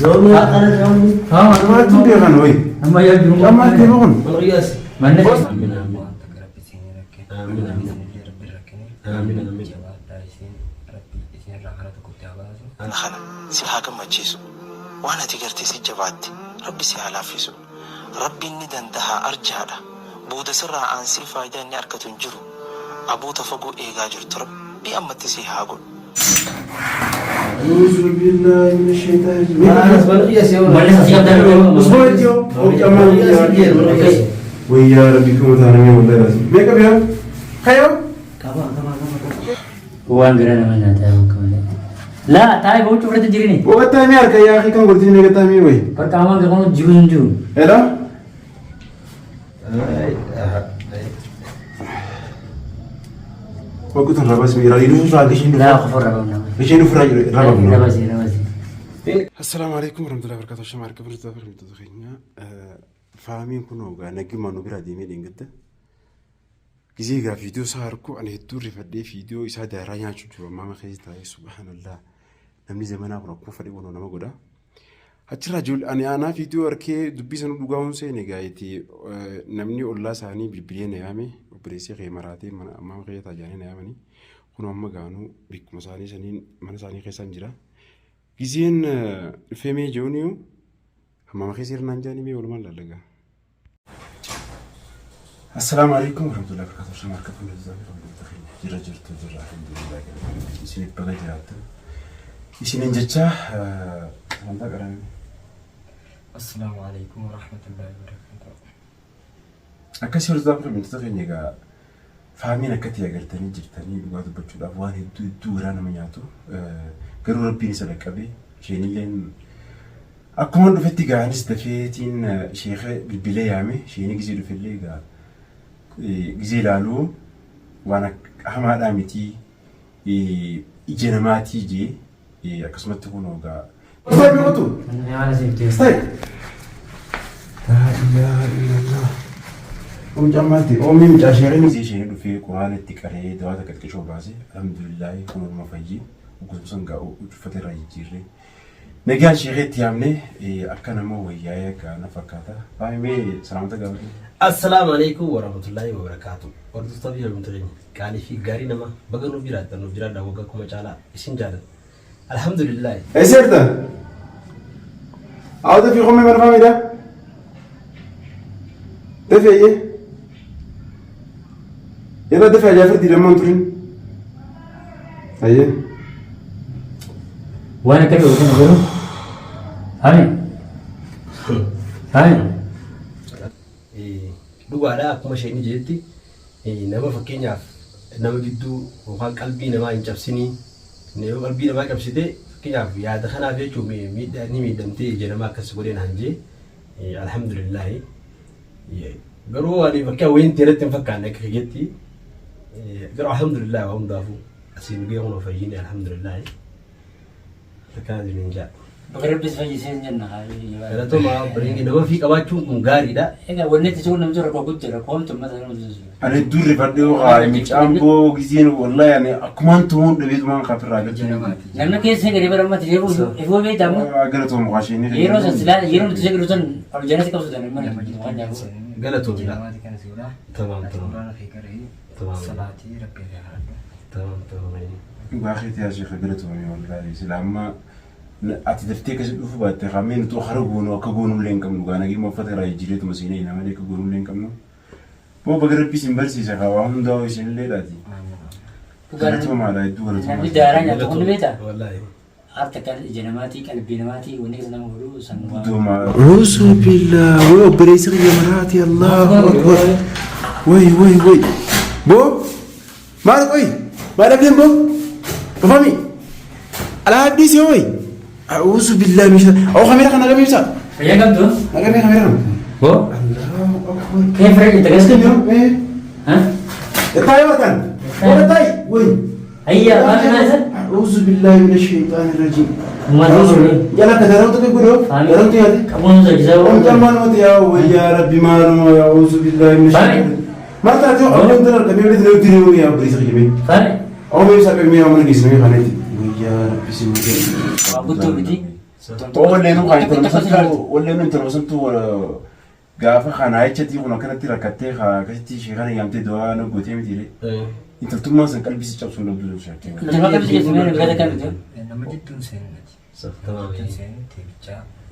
يوم أنا يوم ها ما تبي غنوي أما يجون ما تبون والرياس من آمين آمين آمين آمين خنا سيحاكم مجيسو وانا تقرتي سجباتي ربي سيحلافيسو ربي ندندها أرجادا بودا سرع أنسي فايدة إني أركة جرو أبو تفقو إيغا جرت ربي أما تسيحاقو أعوذ بالله من الشيطان أنا والرياس يوم ويا ربي كم ثاني والله لازم بيك بيا خير هو أنقرنا من هذا كمان لا تاي بوت ورد جريني وقت تامي أركا يا أخي كم قلت لي تامي وين pertama كانوا جرون جو هلا وقت الرباس ميرا يلوش راجعين لا خفر ربنا يشيلوا فراج ربنا ربازي السلام عليكم ورحمة الله وبركاته شمار كبر تفر متدخلين فاهمين كنا وقا نجي ما نبرا ديمي لينجدا كذي فيديو صاركو أنا هتدور في فيديو يساعد رايان شو ما خيز تاي سبحان الله نمني زمان أبغى أكون فريق ونا ما قدا هتشرح جول أنا فيديو أركي دبي سنو دوغاون سيني قايتي نمني الله ساني بالبليان يامي وبريسي غي مراتي ما غي تاجاني يامني كنا ما قانو بيك مساني سنين من ساني خيسان جرا كذين فيمي جونيو ما خيسير نانجاني مي ولا ما لقى السلام عليكم ورحمة الله وبركاته شمار كفن الزاوية المتخين جرجرت جرا الحمد لله يسين بقى جرات يسين جتة أنت قرأني السلام عليكم ورحمة الله وبركاته أكثر الزاوية المتخين يجا فاهمين أكتي أقرتني جرتني بقعد بتشوف أفوان دورانا من ياتو قرر ربي نسلك أبي شيني لين أكون رفتي قاعد استفيتين شيخ بالبلاي عمي شيني جزيل في اللي قاعد جزيلالو وانا أحمد أمتي جنماتي جي أقسمت تكون وقا استاي بيقطو استاي لا إله إلا الله ومجمعتي أمي مجاشرين زي شيء في قرآن التكريه دواتك الكشوف بازي الحمد لله يكون المفاجئ وقسم قا وفترة يجري نجال شيء تيامني أكنا مو وياك أنا فكرته فاهمي سلامتك قبل السلام عليكم ورحمة الله وبركاته وردت طبيعي المتغني كان في قاري نما بقى نبجرات ده وقا كما جالا إسين جالا الحمد لله إيه سيرته عودة في خمي من فامي ده دفع إيه يلا دفع جافر دي لما انترين أيه وانا كده وكده غيره هاي هاي dhugaadhaa akkuma isheen jetti nama fakkeenyaaf nama gidduu yookaan qalbii namaa hin cabsinii yoo qalbii namaa cabsite fakkeenyaaf yaada kanaaf jechuun ni miidhamtee ija namaa akkas godheen hanjee alhamdulillahi garuu ani fakkiin wayiin teeratti hin fakkaanne akka jetti garuu alhamdulillahi waa hundaafuu asiin gahee kun fayyine alhamdulillahi akkanaa jiruun jaa. بقرب بس فجي سين جنة أنا توما برينج نما في كباتشو مغاري دا. إذا ولنت تقول نمزور ركوب ترى قوم تم مثلا أنا الدور فردو غاي متشامبو جزين والله يعني أكمان تون دبيت مان خافر راجع. لأن كيس هيك ريبر ما تجيبه هو بيت أمو. قالتهم مغاشيني. يروز السلالة يروز تجيب روزن أو جنة كوسو ده من قالتهم لا. تمام تمام. تمام. تمام. باخي يا شيخ قالتهم والله سلامة. أتي تفتكر كذا بعد تخمين تو خرجون وكجون لين كم نقول أنا جيم فترة يجري مسيني أنا ما لي كجون لين كم نو بو بقرب بيسين برسي سخاوهم ده ويشيل لي داتي قالتهم على الدور نبي دارنا تقول بيتا والله أرتكل جنماتي كالبينماتي ونيك زنا مهرو سنوا دوما أعوذ بالله وبريس الجمرات يا الله أكبر وي بو ما وي ما لبين بو فهمي على هديس يوي أعوذ بالله من الشيطان أو خميرة خنا قبل يوسف يا كم تو؟ قبل خميرة هو الله أكبر كيف رأيك تجلس اليوم؟ إيه ها؟ الطاي وطن ولا طاي وين؟ هيا ما في ماذا؟ أعوذ بالله من الشيطان الرجيم ما تقول يلا كذا تقولوا كذا تيجي أبون زجزاو أم جمال متيا ويا ربي ما أعوذ بالله من الشيطان ما تعرفوا أبون ترى كمية بدنا نقدروا يا بريس خيمين فارق أو ما يسافر مية أمر جسمي خانتي ويا ربي سمعتي أبو تو بدي ولا انت وصلتوا قافه خنايتي هنا كانت ركعتي كتي شي غني يمتي دوا انا قلت يمتي انت ثم قلبي سيتشوف ولا بدو شاكي انت ما قبل تجي زمان بهذا كان لما جيت سنة صح تمام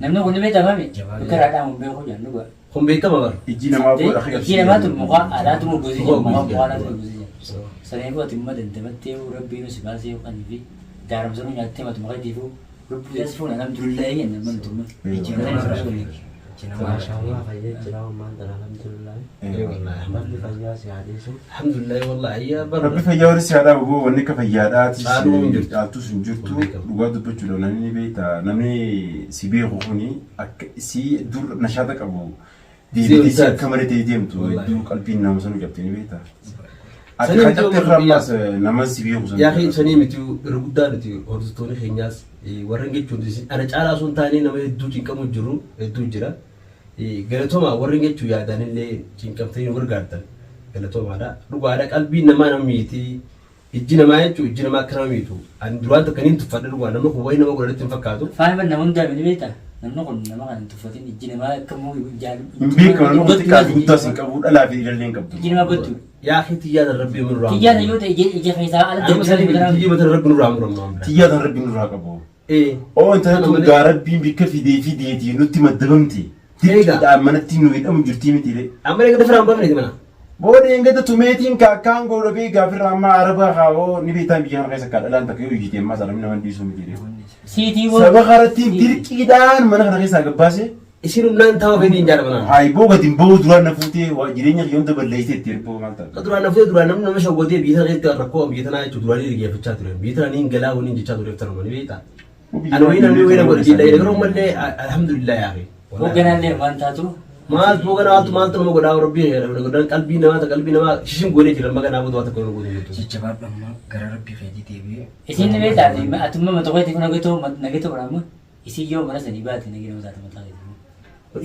نمنا قلنا بيتا مامي وكان عدا من بيخو جنوا هم بيكم أمر يجينا ما بقول اخي يجينا ما تبغى على تمو جوزي ما بقى على تمو جوزي سنين بقى تمو ده انت بتي وربي نسباسي وكان في دارم زمان ياتي ما تبغى تجيبه ربي يسفون الحمد لله إن من تمو ما شاء الله فيجي جلاو ما عندنا الحمد لله اي والله ربي فياسي عديسو الحمد لله والله يا بر ربي فيا سيادا وهو ونك فيادات سالو من جرت. تو سنجرتو لغاد بچلو نني بيتا نمني سيبي غوني سي دور نشاطك ابو دي زي دي وزاد. كاميرا دي ديمتو والله. دو قلبي نامسن جبتني بيتا سنين حتى جو ترمس نمس سيبي غوزن يا أخي سنيمتي رغدانتي أرزتوني خينياس ورنجي تشوندي أنا جالا سونتاني نما يدو تينكمو جرو يدو جرا galatoma warri jechu yaadan illee cinqamtanii nu gargaartan galatomaadha dhugaadha qalbii namaa nama miiti ijji namaa jechu ijji namaa akka nama miitu ani duraan tokkaniin tuffadha dhugaa namni kun wayii nama godhatti hin fakkaatu فاهم أن من دام بيتا نمنا قلنا ما كان تفوتين الجينا ما كمو جال بيك انا قلت لك انت سنقبو لا في رجلين قبض الجينا ما بدو yaa akhi tiyyaada rabbii min raam تيجي يوتا يجي خيسا على amma sani tiyyi mata rabbi nu raam raam تيادا ربي نور قبو eh او انت تقول ربي بك في دي نتي مدبمتي Eega. amanatti nu hidhamu jirtii miti de amma eega dafiraan bafne mana booda engata tumeetiin kaakkaan godha bee gaafirra amma araba kaawoo ni beetaan biyya kana keessa kaadhalaan takka yoo iyyitee ammaa salamni nama dhiisuu miti de سيتي saba karattiin dirqiidhaan mana kana keessaa gabbaase isin humnaan tawa fedhiin jaalamanaan haayiboo gatiin bahuu duraan na fuutee jireenya kiyyoota balleessee itti hirpoo maal ta'a duraan nafee duraan namni nama shawwatee biyya sana keessatti rakkoo biyya tanaa jechuun duraan dhaggeeffachaa turan biyya tanaa niin galaa waliin jechaa tureef tanuma ni beektaa ani wayii namni wayii nama godhe jedha yeroo mallee alhamdulillah yaa akhi وقنا لي ما انتاتو maal tuuka naatu maaltu nama godhaa rabbii godhan qalbii namaa shishin godhee jira maga naa godhaa tokko godhee jirtu jajjabaadhu amma gara rabbii fedhii deebi'ee إسين بيتا ما أتم ما تقولي تكون نجتو برامو إسي يوم مرة سني بات نجي نمزات متاعي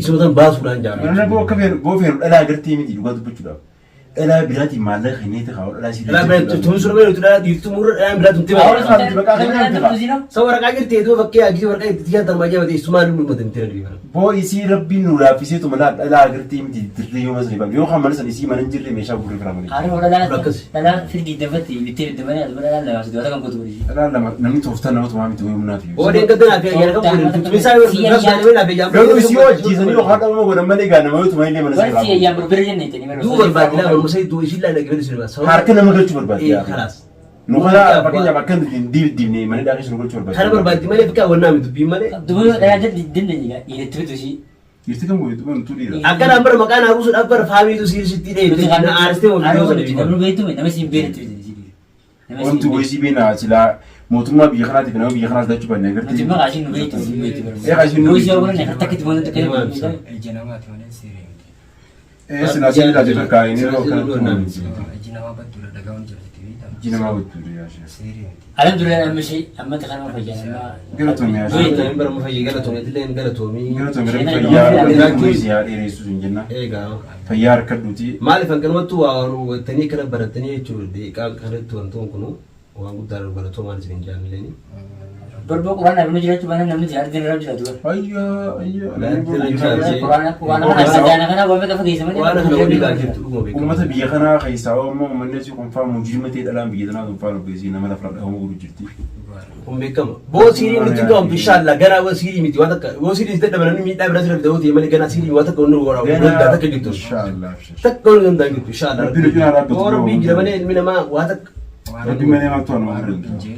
isootan baasuudhaan jaalatu Mana boo akka feenu boo feenu dhalaa agartee miti dhugaa dubbachuudhaaf dhalaa biraatiin maallaqa hinneeti kaa'u dhalaa si dhalaa biraa tun sura beeku dhalaa dhiirtu murra dhalaa biraa tun tiba sa waraqaa jirtee duu bakkee agisii waraqaa itti tiyyaatan baay'ee mate isumaan nu matan tira dhiibana boo isii rabbiin nu laaffiseetu malaa dhalaa agartee miti dirree yoo masri balu yoo kan mana san isii mana hin jirre meeshaa gurree firaa malee عارف ولا لا لا في الجدفة بتيجي الدمانة ولا لا بس دواتك كم كتبوا لي dhalaa lama namni tooftaa nama tumaa miti wayii humnaa fi oo deegga tanaa fi ayyaana kan godhe misaa yoo gaafsaa nama naa fi garuu isii wajjiisanii yoo haadha nama godhan malee gaa nama yoo tumaa illee mana بس sirraa يا بربرجن نيتني duu barbaadila barumsa duu isii laa dhaggeeffatu sinima harka nama galchuu barbaadde khalaas nu kana fakkeenyaaf akka diibne mana dhaaqee sun galchuu kana barbaadde barbaaddi malee fikkaa wannaa miti dubbii malee دبوا لا جد دين نيجا يلتفتوا شيء jirti kan gootu kan tuudhiidha akkanaan bara maqaan haaromsuudhaaf bara faamiitu siirsitti dheetti na aaristee wal عارف biyyoo ولا sana نمر بيتو نمر سين بيرت wanti wayisii beena silaa mootummaa biyya kanaatiif nama biyya kanaas dachuu banne agartee نتيجة عشان نبيتو عشان ويش يقولون إنك تكتب وانا تكلم ija namaati malee seeree miti sinaa sinii tajaajila kaayanii yeroo akkanatti iji namaa badduudha dhagahuun jirti beektaa jinamaa wajjin yaashe seeree miti الحمد لله أهم شيء أما تخلنا فجأة galatoomii yaashe Galatoomii bara mafayyee galatoomii illee galatoomii galatoomii rabbi fayyaa guurisii haa dheeressu sun jenna eegaa fayyaa harkadhuuti maaliif hanqanumattu waa hubattanii kana baratanii jechuudha deeqaa kanatti wantoon kunu waan guddaa baratoo maal isin hin jaalleen بربو قرآن أبنو جلتو بنا نمني زيادة دين رب جلتو قرآن أنا سجانا كنا بومي كفا كيسا مني waan kana walii gaajirtu dhuguma beekamu uummata biyya kanaa keessaa immoo uummanni asii kun faa mujirma ta'e dhalaan biyya tanaa kun faa lubbeesii nama lafa dhahamu godhu jirti kun beekama boo siirii nuti qabu bishaalla gara boo siirii miti waan takka boo siirii itti dhabananii miidhaa biraa sirra bitawuti malee ganaa siirii waan takka hundu waraabuu takka jirtu inshaallah takka hundu hundaa jirtu bishaalla Rabbi nu cinaa dhaabbatu boo rabbii jira malee ilmi namaa waa takka rabbi malee maal to'an waan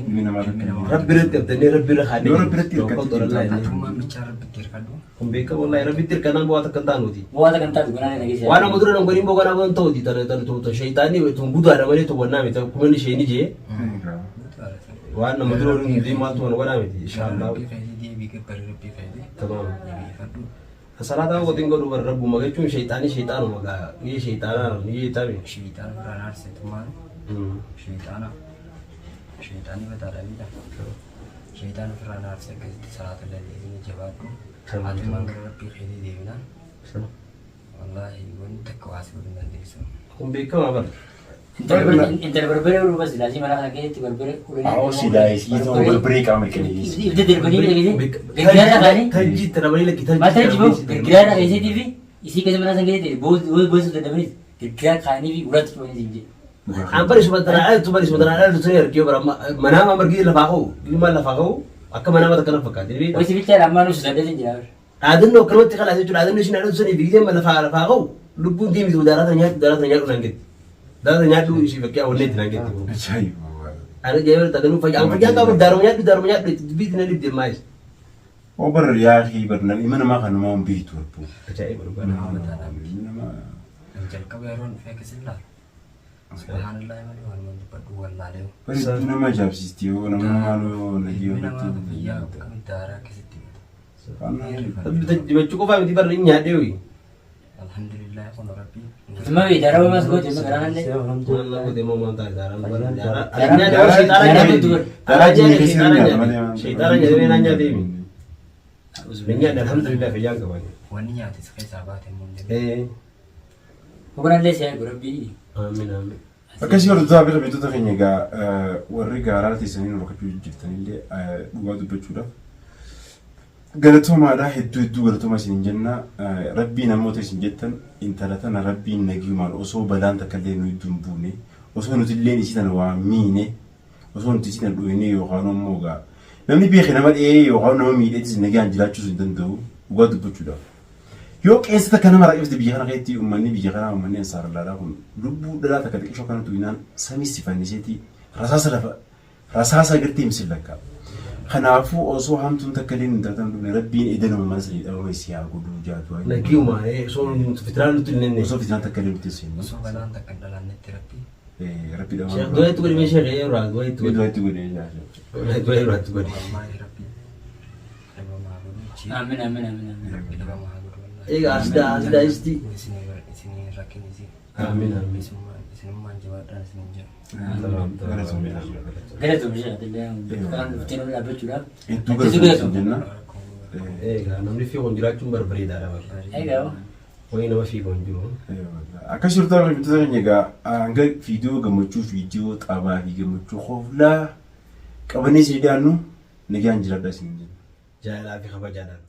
ilmi namaa takka rabbi irratti abdannee rabbi irra haadhee Yoo rabbi irratti hirkatte atummaan bichaa rabbitti hirkadhu kun beekama wallahi rabbitti hirkanaan boo takka hin taanuti بواتا كنتا تقولان نجيسي waan amma dura nan godhin boo kanaa waan ta'uti tan shaytaanii tun gudaadha malee tun wannaa miti kuma inni ishee ni jee waan nama dura hin deemaatu waan godhaa miti inshaallah rabbii fedhii deebii gabbari rabbii fedhii tamam deebiifadhu salaataa qotiin godhu bara rabbuma jechuun shaytaanii shaytaanuma gaa biyya shaytaanaa biyya taame shiitaan biraan aarsetummaan shiitaana shiitaanii bataadha bidha shiitaan biraan aarse akkasitti salaata lalleesini jabaadhu atumaan gara rabbii fedhii deebinaan wallaahi wanni takka waasi godhu dandeessu kun beekama bara Inter berbere udah pasti lazim malah lagi itu berbere. Oh sudah itu berberi kami kini. Itu berbere lagi. Kerja kali. Taji teramai lagi taji. Mata jibo kerja lagi TV. Isi kerja mana sangat itu. Bos sudah beri. Kerja kali ini urat cuma ini. Hampir sebentar ada tu saya kio berama mana mama pergi lafakau. Ini mana lafakau? Akka mana mata kena fakat. Jadi Oh isi bicara ramai sudah ada sih. ada no kalau kita kalau itu ada no sini ada tu sini bikin mana lafakau. Lupun tim itu darah tanya nangkit. Darah tanya tu isi pakai awalnya nangkit. Ajaib. Ada jawab tak ada nu fajar. Fajar kau darah itu bikin nanti dia mais. Oh ber ya khi ber nan imana ma kan ma bitu pu. Ajaib berubah. Anjal ka beron fe kesilla. Subhanallah man wan man berdua lalu. Ber itu nama jab sistio nama malu lagi Nama itu. iya kami darah ke situ. Tapi kita cukup faham tiba ini ada wi. Alhamdulillah kono rabbi. Cuma bicara mas gue cuma kerangan deh. Allah aku demo mantap darah. Syaitan jadi nanya demi. Sebenarnya alhamdulillah fejang kawan. Wani nyati sekali sahabat yang mungkin. Bukan les ya rabbi. Amin amin. Akkasii hordofaa bira beektota keenya egaa warri gaaraa teessanii nu bakka jirtanillee dhugaa dubbachuudhaaf galatoomaadha hedduu galatoomaa isin jenna rabbiin namoota isin jettan intala tana rabbiin nagiyumaan osoo balaan takka illee nu iddoo hin buune osoo nuti illee isii tana waa miine osoo nuti isii tana dhuyinee yookaan immoo gaa namni beeke nama dhiyee yookaan nama miidheetis nagiyaan jiraachuu hin danda'u dhugaa dubbachuudhaaf. Yoo qeensa takka nama raaqibsiite biyya kana keessatti uummanni biyya kanaa uummanni ansaara laalaa kun lubbuu dhalaa takka xiqqishoo kana tuyinaan samiisi fanniseeti rasaasa gartee misillakka. Kanaafuu osoo hamtuun takka illee hin taatan dhufne rabbiin edanuma mana sadii dhabama isii haa godhuu jaatu. Nagiyuma osoo fitiraan nuti illee osoo fitiraan takka illee nuti siin. Osoo balaan takka dhalannetti rabbi. Rabbi dhabama. Sheekh dua itu godhe Sheekh yeroo dua itu godhe. Dua itu godhe jaa. Dua yeroo itu godhe. Wallahi rabbi. Dhabama haa godhu. Amin amin amin amin. Rabbi dhabama haa godhu. Ega asda isti. Isini rakin isi. Amin amin. Isinummaan jabaadhaan isinin jira. Galatu bisa adalah kan betul betul apa curang. Hedduu galatoomaa jenna. Ega namni fi kun jiraachuun barbaachisaadha bara. Ega. Wayii nama fi kun jiru. Akkasii hordofaa beektota keenya egaa hanga viidiyoo gammachuu viidiyoo xaabaa fi gammachuu hooflaa qabannee isin dhiyaannu nagaan jiraadhaa isin jenna. Jaalalaa fi kabajaadhaan.